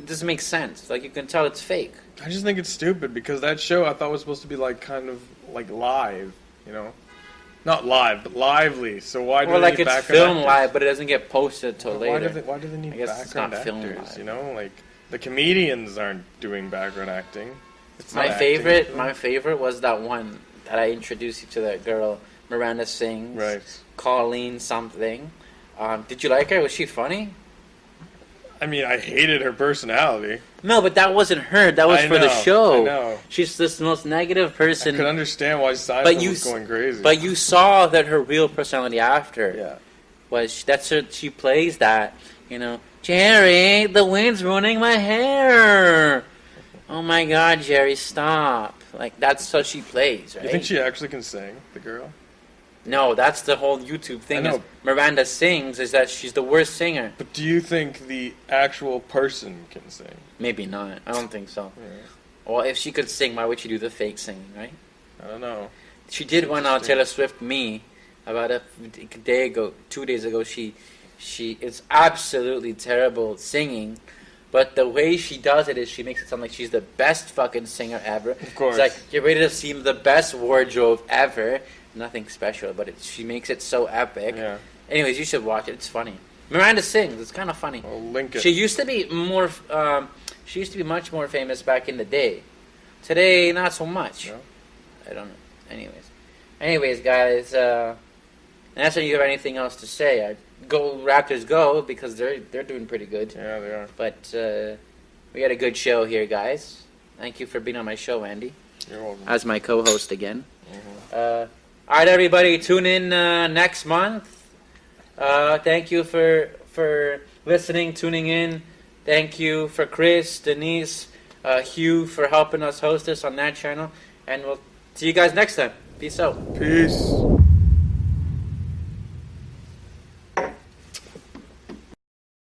doesn't make sense. Like, you can tell it's fake. I just think it's stupid because that show I thought was supposed to be like kind of like live, you know, not live but lively. So why do Or they like need it's background filmed actors? live, but it doesn't get posted till Why later. do they need I guess it's not background filmed actors? live. You know, like the comedians aren't doing background acting. It's My not acting. favorite was that one that I introduced you to, that girl, Miranda Sings. Right. Colleen something. Did you like her? Was she funny? I mean, I hated her personality. No, but that wasn't her. That was I for the know, show. I know. She's this most negative I person. could understand why Seinfeld was going crazy. But you saw that her real personality after yeah. was she plays that, you know, Jerry, the wind's ruining my hair. Oh my God, Jerry, stop! Like that's how she plays, right? You think she actually can sing, the girl? No, that's the whole YouTube thing. I know. Is Miranda Sings is that she's the worst singer. But do you think the actual person can sing? Maybe not. I don't think so. Yeah. Well, if she could sing, why would she do the fake singing, right? I don't know. She did one on Taylor Swift Me about a day ago, 2 days ago. She is absolutely terrible singing, but the way she does it is she makes it sound like she's the best fucking singer ever. Of course. It's like you're ready to see the best wardrobe ever. Nothing special, but she makes it so epic. Yeah. Anyways, you should watch it. It's funny. Miranda Sings. It's kind of funny. I'll link it. She used to be more. She used to be much more famous back in the day. Today, not so much. No? I don't know. Anyways, guys. Unless you have anything else to say, go Raptors, go, because they're doing pretty good. Yeah, they are. But we had a good show here, guys. Thank you for being on my show, Andy, You're welcome. as my co-host again. All right, everybody, tune in next month. Thank you for listening, tuning in. Thank you for Chris, Denise, Hugh for helping us host this on that channel. And we'll see you guys next time. Peace out. Peace.